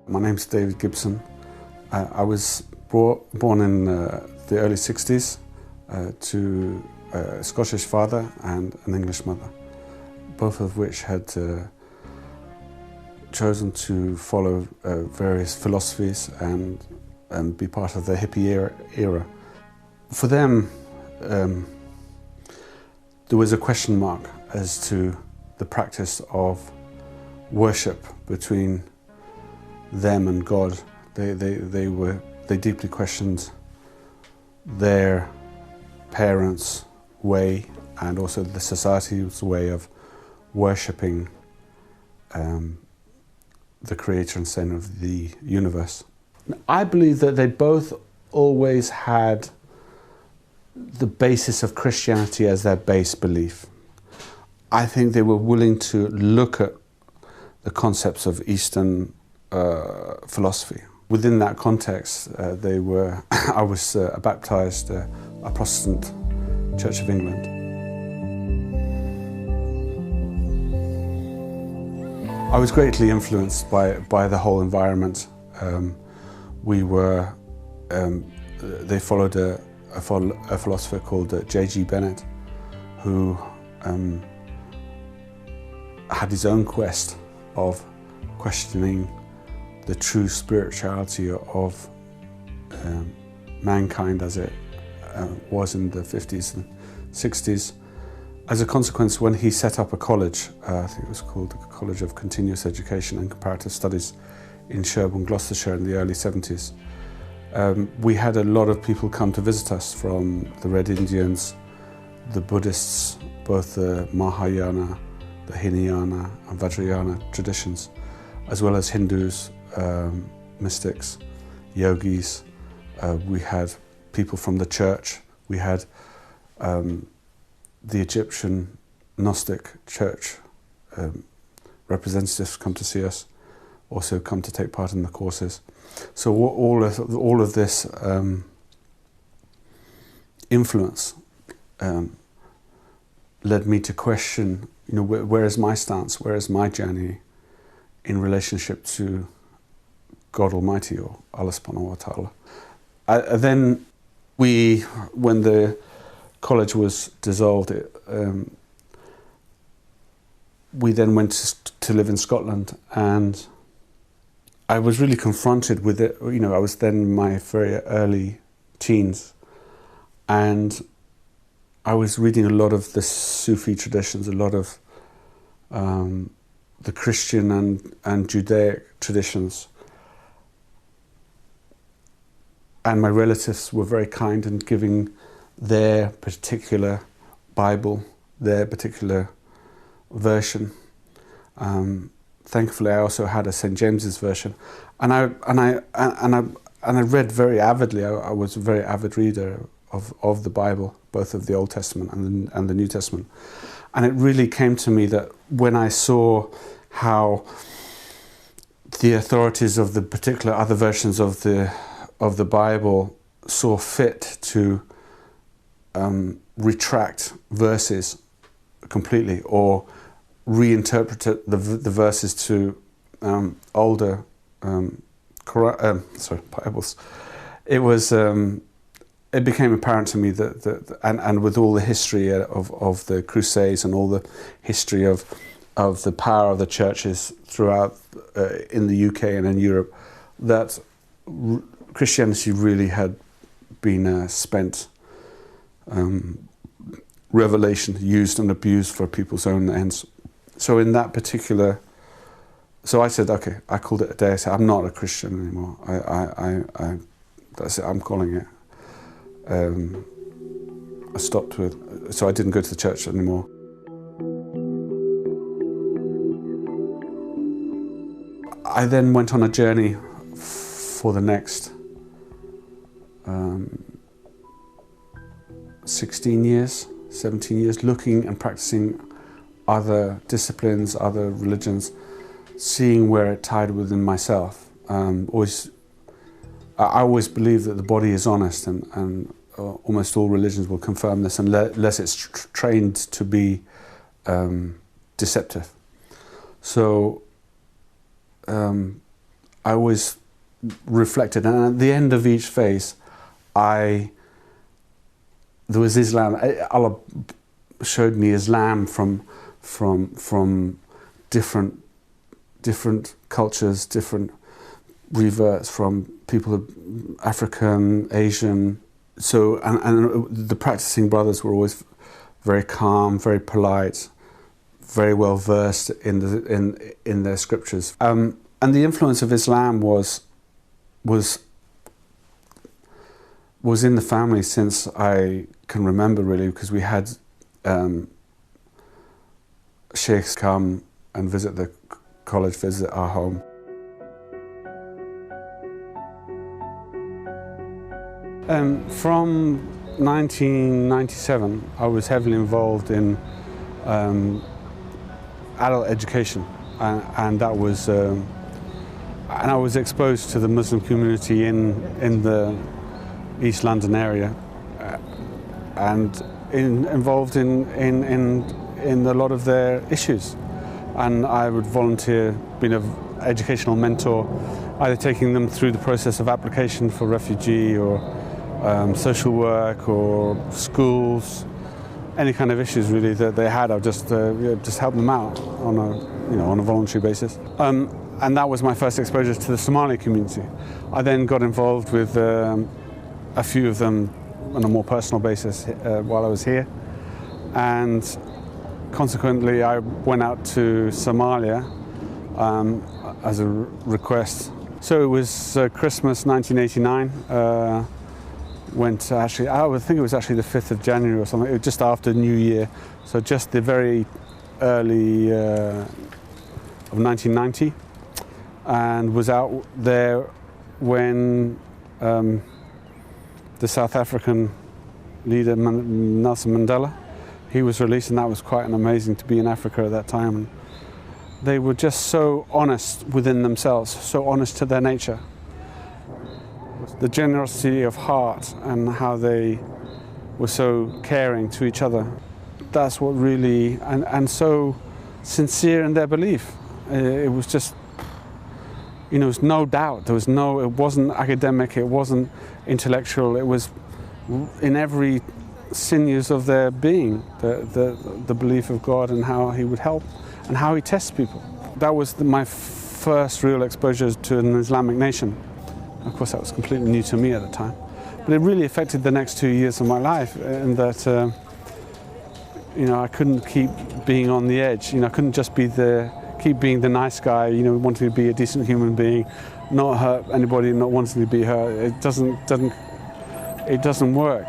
My name's David Gibson. I was born in the early 60s to a Scottish father and an English mother, both of which had chosen to follow various philosophies and be part of the hippie era. For them, there was a question mark as to the practice of worship between them and God. They deeply questioned their parents' way and also the society's way of worshipping the creator and center of the universe. I believe that they both always had the basis of Christianity as their base belief. I think they were willing to look at the concepts of Eastern philosophy. Within that context, I was baptized a Protestant Church of England. I was greatly influenced by the whole environment. They followed a philosopher called J.G. Bennett, who had his own quest of questioning the true spirituality of mankind as it was in the 50s and 60s. As a consequence, when he set up a college, I think it was called the College of Continuous Education and Comparative Studies in Sherborne, Gloucestershire in the early 70s, we had a lot of people come to visit us from the Red Indians, the Buddhists, both the Mahayana, the Hinayana and Vajrayana traditions, as well as Hindus, mystics, yogis. We had people from the church. We had the Egyptian Gnostic church representatives come to see us, also come to take part in the courses. So all of this influence led me to question, where is my stance, where is my journey in relationship to God Almighty or Allah subhanahu wa ta'ala. Then when the college was dissolved, we then went to live in Scotland, and I was really confronted with it. I was then in my very early teens, and I was reading a lot of the Sufi traditions, a lot of the Christian and Judaic traditions. And my relatives were very kind in giving their particular Bible, their particular version. Thankfully, I also had a St. James's version, and I read very avidly. I was a very avid reader of the Bible, both of the Old Testament and the New Testament. And it really came to me that when I saw how the authorities of the particular other versions of the Bible saw fit to retract verses completely or reinterpret the verses to older Bibles, it became apparent to me that and with all the history of the Crusades and all the history of the power of the churches throughout in the UK and in Europe, that Christianity really had been spent revelation used and abused for people's own ends. So in that particular, I said, okay, I called it a day. I said, I'm not a Christian anymore. That's it. I'm calling it. I stopped so I didn't go to the church anymore. I then went on a journey for the next 16 years, 17 years, looking and practicing other disciplines, other religions, seeing where it tied within myself. I always believe that the body is honest, and almost all religions will confirm this unless it's trained to be deceptive. So I always reflected, and at the end of each phase, there was Islam. Allah showed me Islam from different cultures, different reverts, from people of African, Asian. So, and the practicing brothers were always very calm, very polite, very well versed in their scriptures. And the influence of Islam was in the family since I can remember, really, because we had sheikhs come and visit the college, visit our home. From 1997, I was heavily involved in adult education, and that was, and I was exposed to the Muslim community in the East London area, and involved in a lot of their issues. And I would volunteer, being an educational mentor, either taking them through the process of application for refugee or social work or schools, any kind of issues really that they had. I would just help them out on a voluntary basis. And that was my first exposure to the Somali community. I then got involved with a few of them on a more personal basis while I was here, and consequently I went out to Somalia as a request. So it was Christmas 1989. Went actually, I think it was actually the 5th of January or something. It was just after New Year, so just the very early of 1990, and was out there when the South African leader Nelson Mandela, he was released, and that was quite amazing to be in Africa at that time. And they were just so honest within themselves, so honest to their nature. The generosity of heart and how they were so caring to each other. That's what really, and so sincere in their belief. It was just, there was no doubt. It wasn't academic, it wasn't intellectual, it was in every sinews of their being, the belief of God and how He would help and how He tests people. That was my first real exposure to an Islamic nation. Of course, that was completely new to me at the time, but it really affected the next 2 years of my life, in that I couldn't keep being on the edge. I couldn't just keep being the nice guy, wanting to be a decent human being, not hurt anybody, not wanting to be hurt. It doesn't work.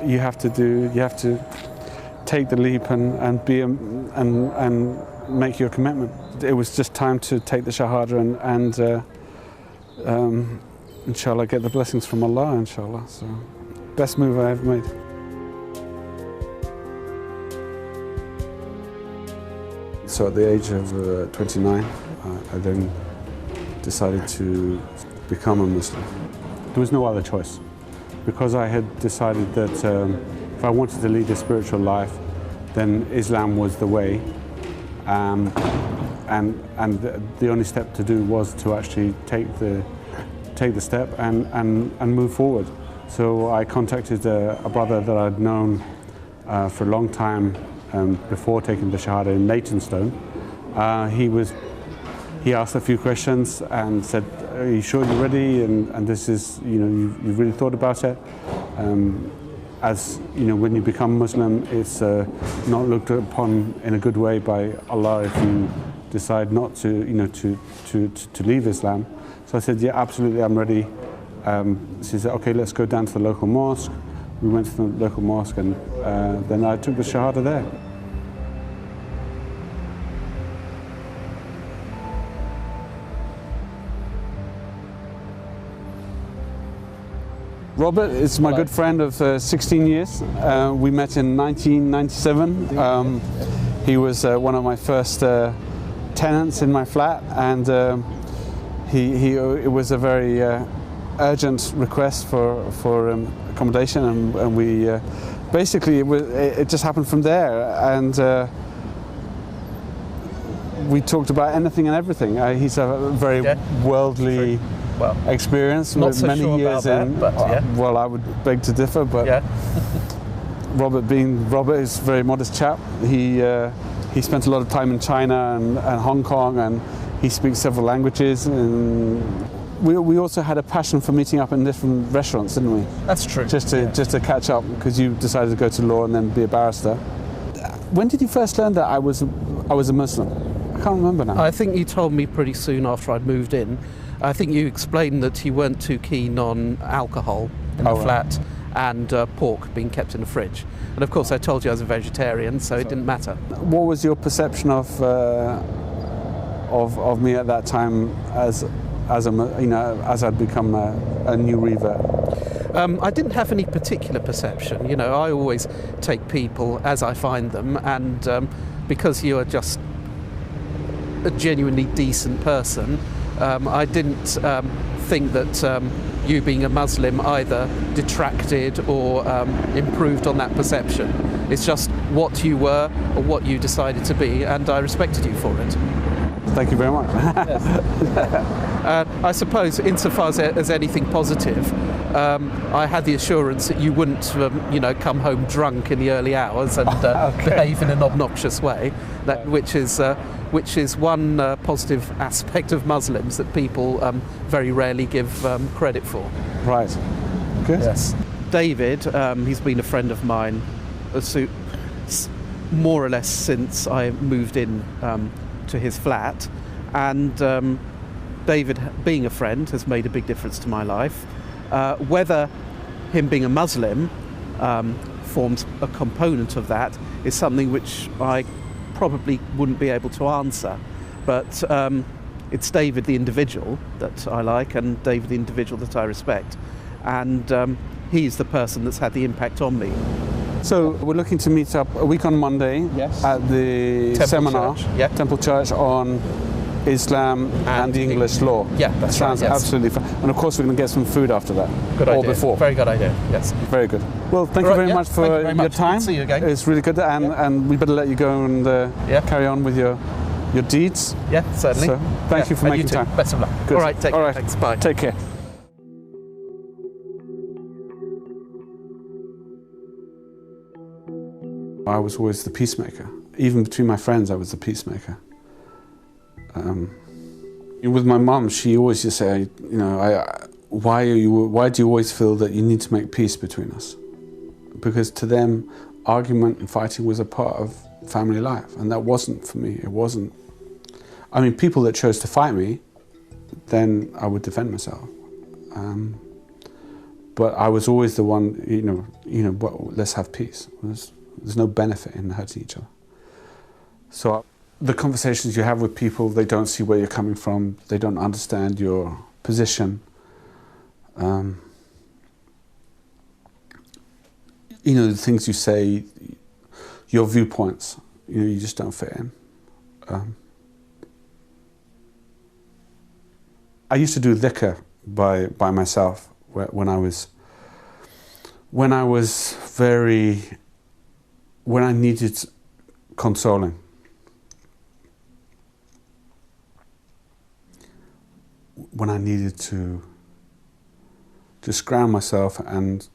You have to take the leap and be and make your commitment. It was just time to take the Shahada and inshallah get the blessings from Allah, inshallah. So, best move I ever made. So at the age of 29, I then decided to become a Muslim. There was no other choice, because I had decided that if I wanted to lead a spiritual life, then Islam was the way, and the only step to do was to actually take the step and move forward. So I contacted a brother that I'd known for a long time before taking the Shahada in Leytonstone. He asked a few questions and said, "Are you sure you're ready? And this is, you've really thought about it? As when you become Muslim, it's not looked upon in a good way by Allah if you decide not to, to leave Islam." So I said, "Yeah, absolutely, I'm ready." She said, "Okay, let's go down to the local mosque." We went to the local mosque, and then I took the Shahada there. Robert is my good friend of 16 years. We met in 1997. He was one of my first tenants in my flat, and it was a very urgent request for accommodation, and we basically it just happened from there. And we talked about anything and everything. He's a very worldly experience with many years in. But, well, I would beg to differ, but Robert is a very modest chap. He spent a lot of time in China and Hong Kong, and he speaks several languages. And we also had a passion for meeting up in different restaurants, didn't we? That's true. Just to catch up, because you decided to go to law and then be a barrister. When did you first learn that I was a Muslim? I can't remember now. I think you told me pretty soon after I'd moved in. I think you explained that you weren't too keen on alcohol in the flat and pork being kept in the fridge. And of course I told you I was a vegetarian, so it didn't matter. What was your perception of me at that time as I'd become a new revert? I didn't have any particular perception. You know, I always take people as I find them, and because you are just a genuinely decent person, I didn't think that you being a Muslim either detracted or improved on that perception. It's just what you were or what you decided to be, and I respected you for it. Thank you very much. I suppose, insofar as anything positive, I had the assurance that you wouldn't, come home drunk in the early hours and behave in an obnoxious way. Which is one positive aspect of Muslims that people very rarely give credit for. Right. Good. Yes. David, he's been a friend of mine, more or less since I moved in to his flat, and David, being a friend, has made a big difference to my life. Whether him being a Muslim forms a component of that is something which I probably wouldn't be able to answer, but it's David the individual that I like, and David the individual that I respect, and he's the person that's had the impact on me. So we're looking to meet up a week on Monday at the seminar, Temple Church, on Islam and the English law. Yeah, that sounds absolutely fun. And of course we're going to get some food after that. Good idea. Or before. Very good idea, yes. Very good. Well, thank you very much for your time. Good to see you again. It's really good, and we better let you go and carry on with your deeds. Yeah, certainly. So thank you for making time. Best of luck. Good. All right, take care. Thanks, bye. Take care. I was always the peacemaker. Even between my friends, I was the peacemaker. With my mum, she always used to say, why do you always feel that you need to make peace between us? Because to them, argument and fighting was a part of family life, and that wasn't for me. It wasn't. I mean, people that chose to fight me, then I would defend myself. But I was always the one, let's have peace. There's no benefit in hurting each other. So the conversations you have with people, they don't see where you're coming from, they don't understand your position. The things you say, your viewpoints, you just don't fit in. I used to do dhikr by myself when I needed consoling. When I needed to just ground myself, and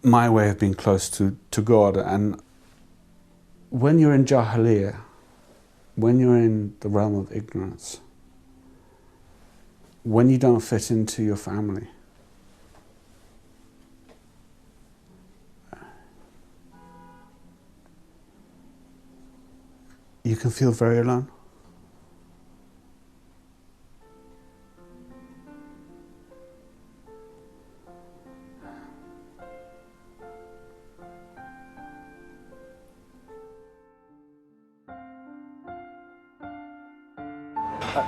my way of being close to God. And when you're in Jahiliyyah, when you're in the realm of ignorance, when you don't fit into your family, you can feel very alone.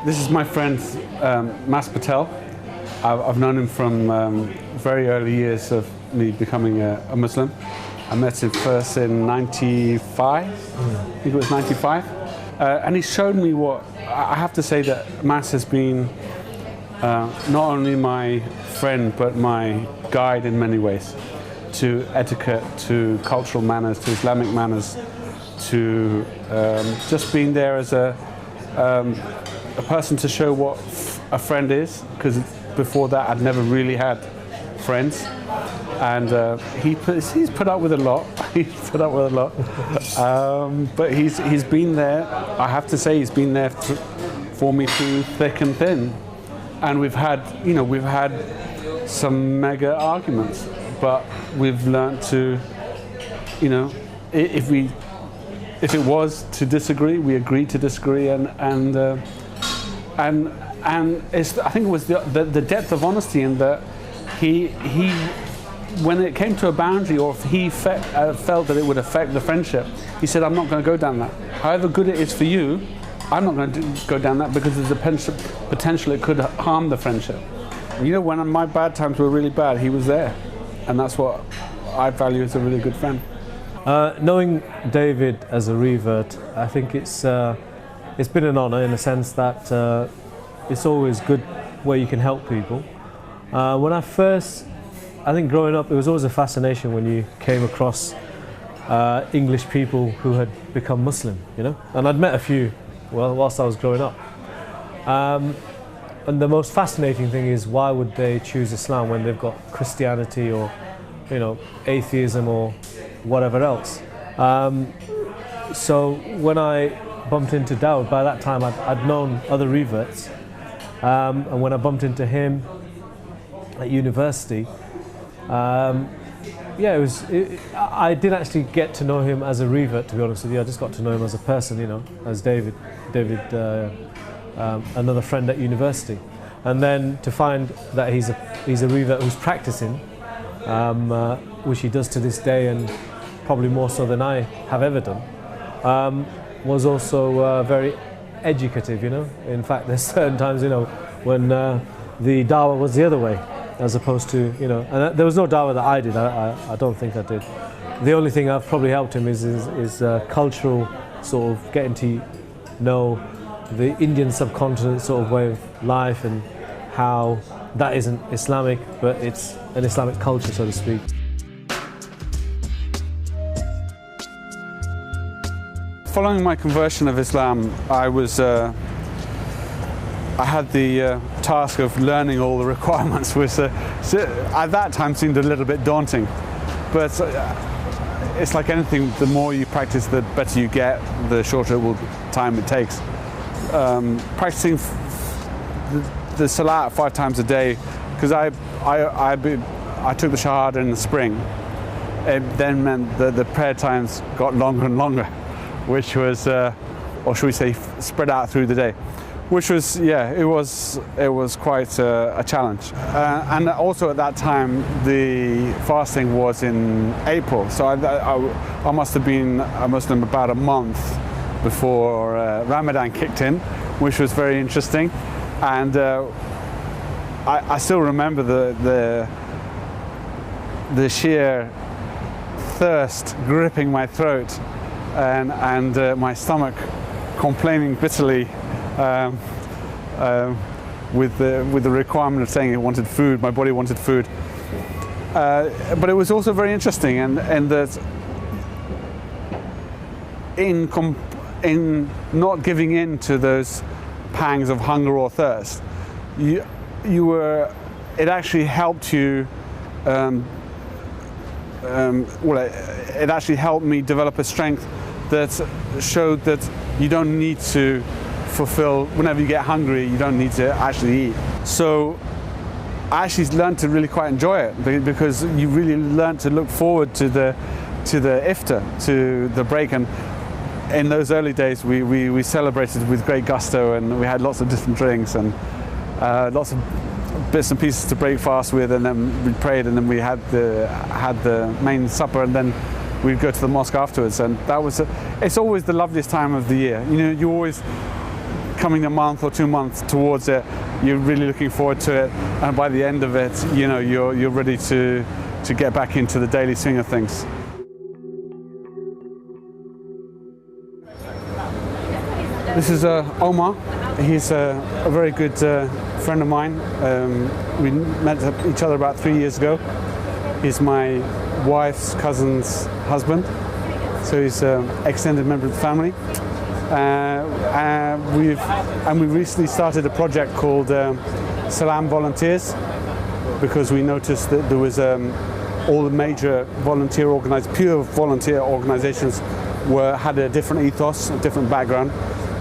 This is my friend Mas Patel. I've known him from very early years of me becoming a Muslim. I met him first in '95, I think it was '95. And he showed me what, I have to say that Mas has been not only my friend, but my guide in many ways, to etiquette, to cultural manners, to Islamic manners. to just being there as a person to show what a friend is, because before that I'd never really had friends, and he's put up with a lot. He's put up with a lot, but he's been there. I have to say, he's been there for me through thick and thin, and we've had some mega arguments, but we've learned to, if it was to disagree, we agreed to disagree, and it's, I think it was the depth of honesty in that he when it came to a boundary, or if he felt that it would affect the friendship, he said, I'm not going to go down that. However good it is for you, I'm not going to go down that, because there's a potential it could harm the friendship. When my bad times were really bad, he was there, and that's what I value as a really good friend. Knowing David as a revert, I think it's been an honour, in the sense that it's always good where you can help people. When I think growing up, it was always a fascination when you came across English people who had become Muslim, and I'd met a few whilst I was growing up. And the most fascinating thing is, why would they choose Islam when they've got Christianity or atheism or whatever else? So when I bumped into Dawood, by that time I'd known other reverts, and when I bumped into him at university, I didn't actually get to know him as a revert, to be honest with you. I just got to know him as a person, as David, another friend at university, and then to find that he's a revert who's practicing, which he does to this day, and probably more so than I have ever done, was also very educative. In fact, there's certain times when the dawah was the other way, as opposed to and there was no dawah that I did. I don't think I did. The only thing I've probably helped him is cultural, sort of getting to know the Indian subcontinent sort of way of life, and how that isn't Islamic, but it's an Islamic culture, so to speak. Following my conversion of Islam, I had the task of learning all the requirements, which at that time seemed a little bit daunting. But it's like anything, the more you practice, the better you get, the shorter time it takes. Practicing the salat 5 times a day, because I took the shahada in the spring. It then meant that the prayer times got longer and longer, which was, or should we say, spread out through the day, which was, it was quite a challenge. And also at that time, the fasting was in April, so I must have been a Muslim about a month before Ramadan kicked in, which was very interesting. And I still remember the sheer thirst gripping my throat, and my stomach complaining bitterly with the requirement of saying it wanted food. My body wanted food, but it was also very interesting, and that in not giving in to those pangs of hunger or thirst, it actually helped you. It actually helped me develop a strength that showed that you don't need to fulfill, whenever you get hungry, you don't need to actually eat. So I actually learned to really quite enjoy it, because you really learn to look forward to the iftar, to the break. And in those early days, we celebrated with great gusto, and we had lots of different drinks and lots of bits and pieces to break fast with, and then we prayed, and then we had the main supper, and then we'd go to the mosque afterwards. And that was it's always the loveliest time of the year. You're always coming a month or 2 months towards it. You're really looking forward to it, and by the end of it, you're ready to get back into the daily swing of things. This is Omar. He's a very good friend of mine. We met each other about 3 years ago. He's my wife's cousin's husband. so he's an extended member of the family. We recently started a project called Salam Volunteers, because we noticed that there was all the major pure volunteer organisations had a different ethos, a different background,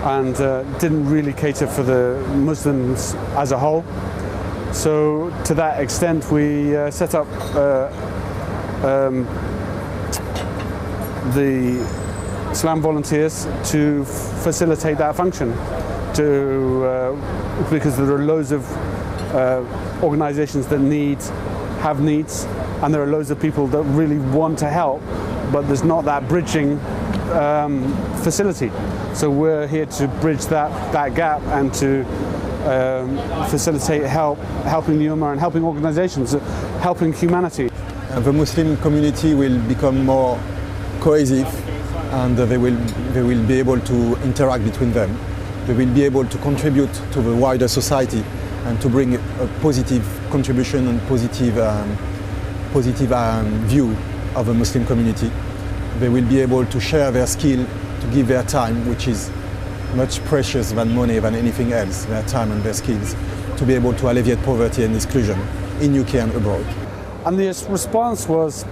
and didn't really cater for the Muslims as a whole. So to that extent, we set up the Salam Volunteers to facilitate that function, because there are loads of organisations that have needs, and there are loads of people that really want to help, but there's not that bridging facility. So we're here to bridge that gap and to facilitate helping the Ummah and helping organisations, helping humanity. The Muslim community will become more cohesive, and they will be able to interact between them. They will be able to contribute to the wider society and to bring a positive contribution and positive view of the Muslim community. They will be able to share their skill, to give their time, which is much precious than money, than anything else, their time and their skills, to be able to alleviate poverty and exclusion in UK and abroad. And the response was,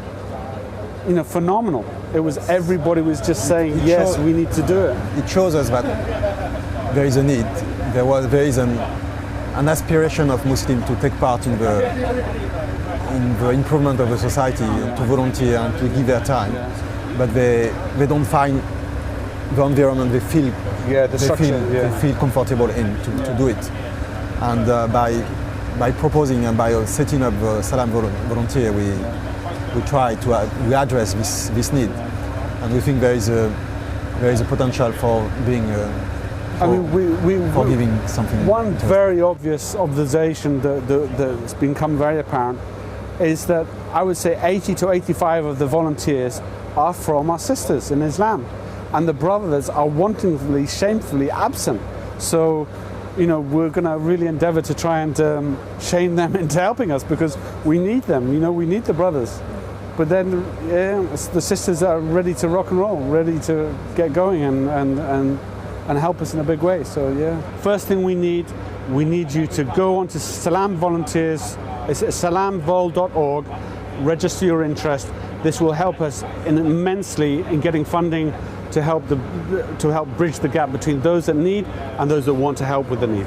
phenomenal. It was, everybody was just saying, yes, we need to do it. It shows us that there is a need. There is an aspiration of Muslims to take part in the improvement of the society, to volunteer and to give their time. But they don't find the environment they feel comfortable in to do it. And by proposing and by setting up the Salam Volunteer, we try to address this need, and we think there is a potential for being for giving something. One very obvious observation that's become very apparent is that I would say 80 to 85 of the volunteers are from our sisters in Islam, and the brothers are wantonly, shamefully absent. So, we're going to really endeavour to try and shame them into helping us, because we need them. We need the brothers. But then, the sisters are ready to rock and roll, ready to get going and help us in a big way. So first thing we need you to go on to Salam Volunteers. It's salamvol.org. Register your interest. This will help us immensely in getting funding to help bridge the gap between those that need and those that want to help with the need.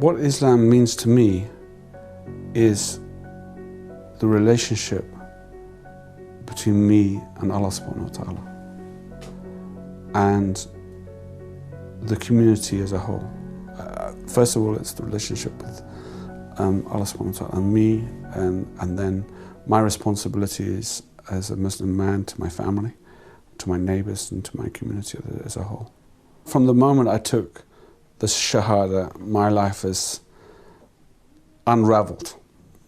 What Islam means to me is the relationship between me and Allah subhanahu wa ta'ala, and the community as a whole. First of all, it's the relationship with Allah subhanahu wa ta'ala and me, and then my responsibility is as a Muslim man to my family, to my neighbours and to my community as a whole. From the moment I took the Shahada, my life is unraveled.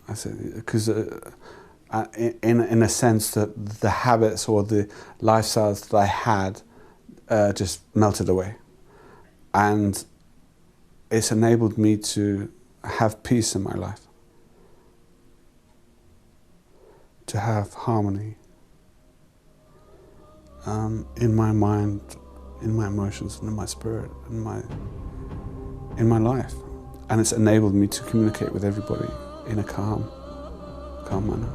I said, because in a sense that the habits or the lifestyles that I had just melted away. And it's enabled me to have peace in my life, to have harmony in my mind, in my emotions, and in my spirit, in my life. And it's enabled me to communicate with everybody in a calm manner.